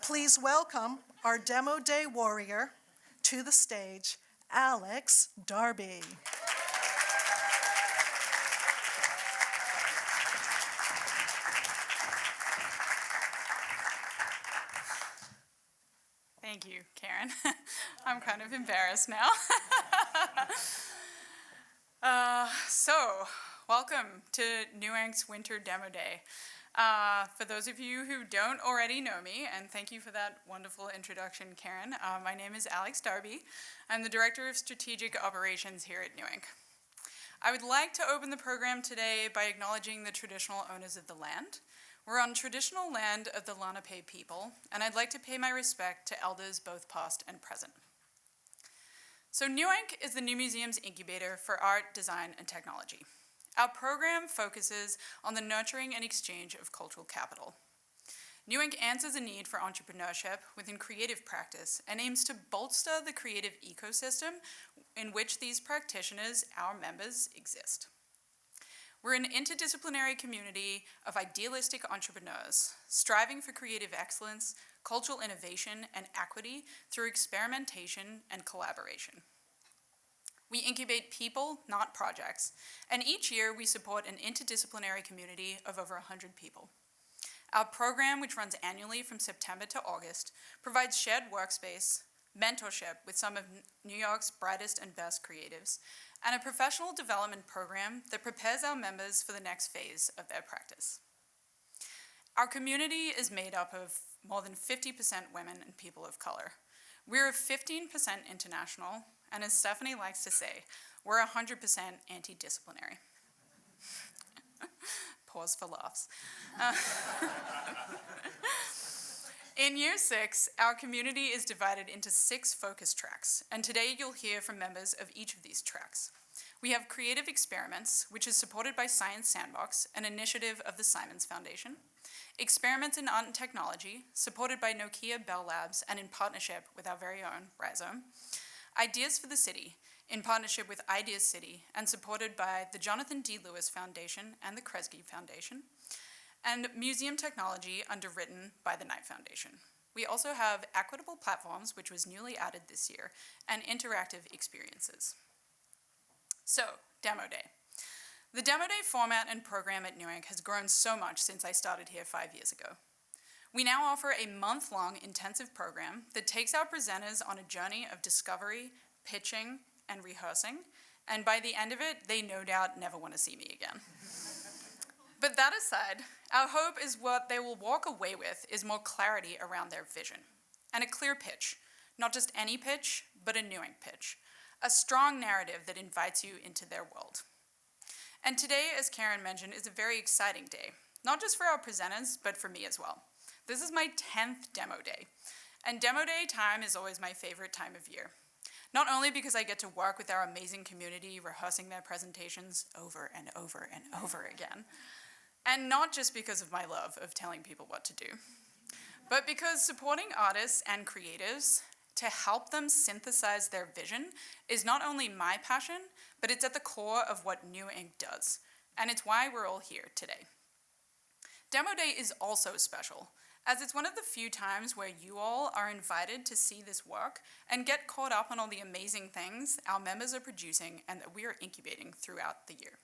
Please welcome our Demo Day warrior to the stage, Alex Darby. Thank you, Karen. I'm kind of embarrassed now. Welcome to Nuank's Winter Demo Day. For those of you who don't already know me, and thank you for that wonderful introduction, Karen, my name is Alex Darby. I'm the Director of Strategic Operations here at Nuank. I would like to open the program today by acknowledging the traditional owners of the land. We're on traditional land of the Lenape people, and I'd like to pay my respect to elders both past and present. So Nuank is the New Museum's incubator for art, design, and technology. Our program focuses on the nurturing and exchange of cultural capital. Nuank answers a need for entrepreneurship within creative practice and aims to bolster the creative ecosystem in which these practitioners, our members, exist. We're an interdisciplinary community of idealistic entrepreneurs, striving for creative excellence, cultural innovation, and equity through experimentation and collaboration. We incubate people, not projects, and each year we support an interdisciplinary community of over 100 people. Our program, which runs annually from September to August, provides shared workspace, mentorship with some of New York's brightest and best creatives, and a professional development program that prepares our members for the next phase of their practice. Our community is made up of more than 50% women and people of color. We're 15% international, and as Stephanie likes to say, we're 100% anti-disciplinary. Pause for laughs. In year 6, our community is divided into 6 focus tracks, and today you'll hear from members of each of these tracks. We have Creative Experiments, which is supported by Science Sandbox, an initiative of the Simons Foundation. Experiments in Art and Technology, supported by Nokia Bell Labs and in partnership with our very own Rhizome. Ideas for the City, in partnership with Ideas City and supported by the Jonathan D. Lewis Foundation and the Kresge Foundation. And Museum Technology, underwritten by the Knight Foundation. We also have Equitable Platforms, which was newly added this year, and interactive experiences. So, Demo Day. The Demo Day format and program at Nuank has grown so much since I started here 5 years ago. We now offer a month-long intensive program that takes our presenters on a journey of discovery, pitching, and rehearsing, and by the end of it, they no doubt never want to see me again. But that aside, our hope is what they will walk away with is more clarity around their vision, and a clear pitch, not just any pitch, but a Nuank pitch, a strong narrative that invites you into their world. And today, as Karen mentioned, is a very exciting day, not just for our presenters, but for me as well. This is my 10th Demo Day, and Demo Day time is always my favorite time of year. Not only because I get to work with our amazing community rehearsing their presentations over and over and over again, and not just because of my love of telling people what to do, but because supporting artists and creatives to help them synthesize their vision is not only my passion, but it's at the core of what Nuank does, and it's why we're all here today. Demo Day is also special, as it's one of the few times where you all are invited to see this work and get caught up on all the amazing things our members are producing and that we are incubating throughout the year.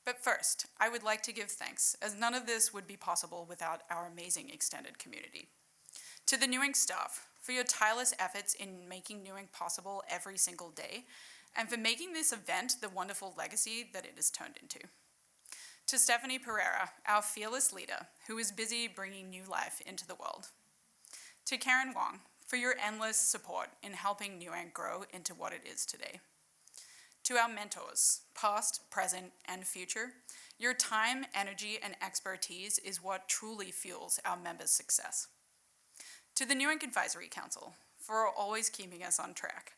But first, I would like to give thanks, as none of this would be possible without our amazing extended community. To the Nuank staff, for your tireless efforts in making Nuank possible every single day, and for making this event the wonderful legacy that it has turned into. To Stephanie Pereira, our fearless leader, who is busy bringing new life into the world. To Karen Wong, for your endless support in helping Nuank grow into what it is today. To our mentors, past, present, and future, your time, energy, and expertise is what truly fuels our members' success. To the Nuank Advisory Council, for always keeping us on track.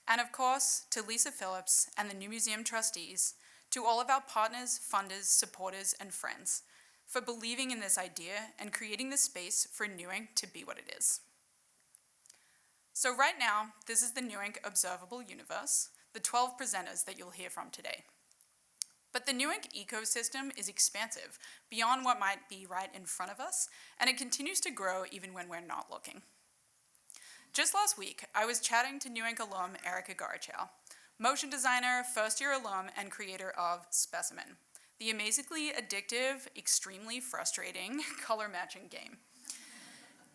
And of course, to Lisa Phillips and the New Museum trustees, to all of our partners, funders, supporters, and friends, for believing in this idea and creating the space for Nuank to be what it is. So right now, this is the Nuank Observable Universe, the 12 presenters that you'll hear from today. But the New Ink ecosystem is expansive, beyond what might be right in front of us, and it continues to grow even when we're not looking. Just last week, I was chatting to New Ink alum Erica Garachow, motion designer, first-year alum, and creator of Specimen, the amazingly addictive, extremely frustrating color-matching game.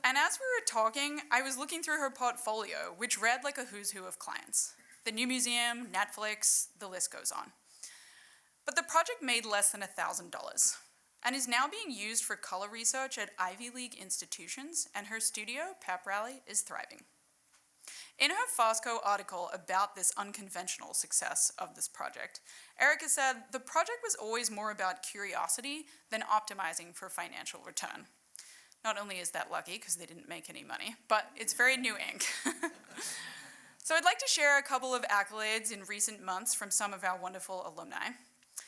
And as we were talking, I was looking through her portfolio, which read like a who's who of clients. The New Museum, Netflix, the list goes on. But the project made less than $1,000 and is now being used for color research at Ivy League institutions, and her studio, Pep Rally, is thriving. In her Fosco article about this unconventional success of this project, Erica said the project was always more about curiosity than optimizing for financial return. Not only is that lucky, because they didn't make any money, but it's very New Ink. So I'd like to share a couple of accolades in recent months from some of our wonderful alumni.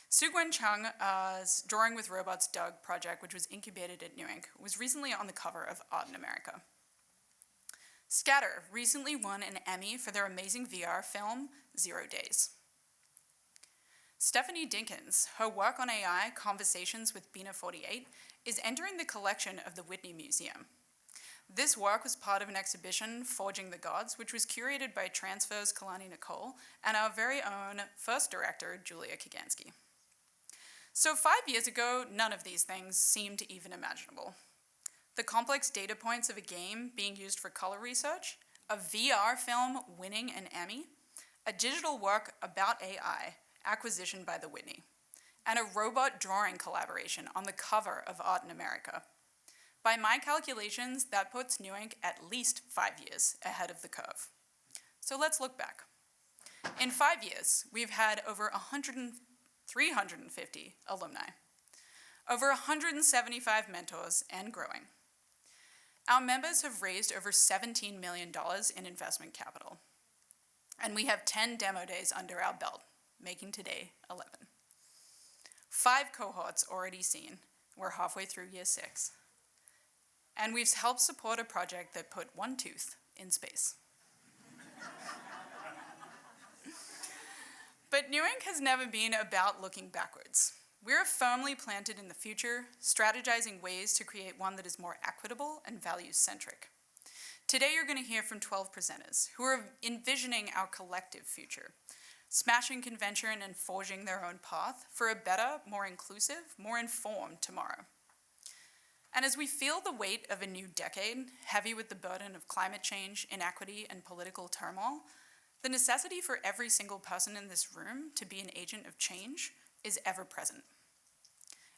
Sugwen Chung's Drawing with Robots Doug project, which was incubated at New Ink, was recently on the cover of Art in America. Scatter recently won an Emmy for their amazing VR film, 0 Days. Stephanie Dinkins, her work on AI, Conversations with Bina 48, is entering the collection of the Whitney Museum. This work was part of an exhibition, Forging the Gods, which was curated by Transfer's Kalani Nicole and our very own first director, Julia Kagansky. So 5 years ago, none of these things seemed even imaginable. The complex data points of a game being used for color research, a VR film winning an Emmy, a digital work about AI, acquisition by the Whitney, and a robot drawing collaboration on the cover of Art in America. By my calculations, that puts New Ink at least 5 years ahead of the curve. So let's look back. In 5 years, we've had over 350 alumni, over 175 mentors and growing. Our members have raised over $17 million in investment capital, and we have 10 demo days under our belt, making today 11. 5 cohorts already seen. We're halfway through year 6. And we've helped support a project that put one tooth in space. But New Ink has never been about looking backwards. We're firmly planted in the future, strategizing ways to create one that is more equitable and values-centric. Today you're going to hear from 12 presenters who are envisioning our collective future, smashing convention and forging their own path for a better, more inclusive, more informed tomorrow. And as we feel the weight of a new decade, heavy with the burden of climate change, inequity, and political turmoil, the necessity for every single person in this room to be an agent of change is ever present.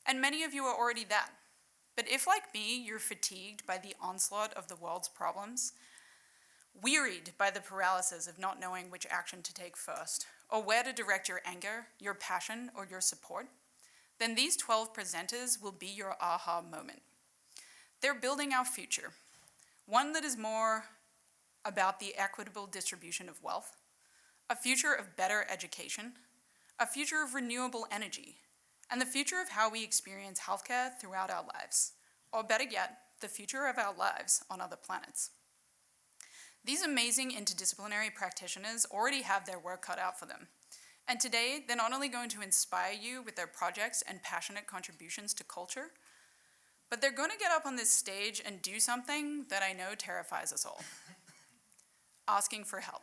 And many of you are already that. But if, like me, you're fatigued by the onslaught of the world's problems, wearied by the paralysis of not knowing which action to take first, or where to direct your anger, your passion, or your support, then these 12 presenters will be your aha moment. They're building our future, one that is more about the equitable distribution of wealth, a future of better education, a future of renewable energy, and the future of how we experience healthcare throughout our lives, or better yet, the future of our lives on other planets. These amazing interdisciplinary practitioners already have their work cut out for them. And today, they're not only going to inspire you with their projects and passionate contributions to culture, but they're going to get up on this stage and do something that I know terrifies us all. Asking for help.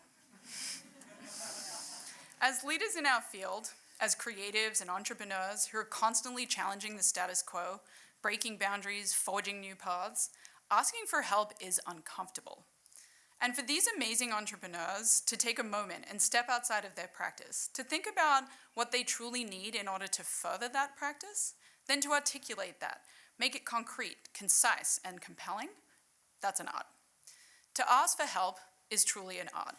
As leaders in our field, as creatives and entrepreneurs who are constantly challenging the status quo, breaking boundaries, forging new paths, asking for help is uncomfortable. And for these amazing entrepreneurs to take a moment and step outside of their practice, to think about what they truly need in order to further that practice, then to articulate that, make it concrete, concise, and compelling, that's an art. To ask for help is truly an art.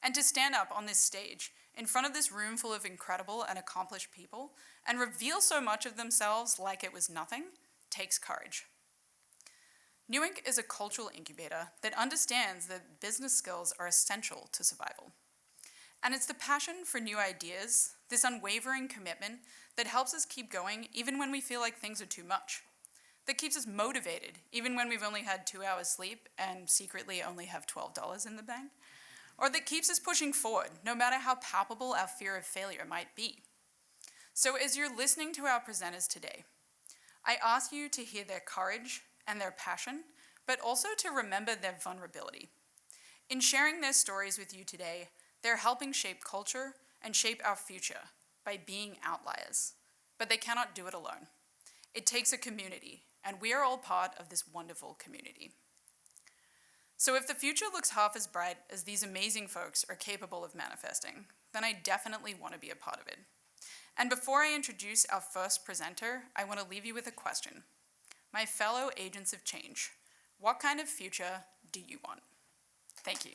And to stand up on this stage, in front of this room full of incredible and accomplished people, and reveal so much of themselves like it was nothing, takes courage. New Ink is a cultural incubator that understands that business skills are essential to survival. And it's the passion for new ideas, this unwavering commitment, that helps us keep going even when we feel like things are too much. That keeps us motivated even when we've only had 2 hours sleep and secretly only have $12 in the bank. Or that keeps us pushing forward no matter how palpable our fear of failure might be. So as you're listening to our presenters today, I ask you to hear their courage and their passion, but also to remember their vulnerability. In sharing their stories with you today, they're helping shape culture and shape our future by being outliers. But they cannot do it alone. It takes a community, and we are all part of this wonderful community. So if the future looks half as bright as these amazing folks are capable of manifesting, then I definitely want to be a part of it. And before I introduce our first presenter, I want to leave you with a question. My fellow agents of change, what kind of future do you want? Thank you.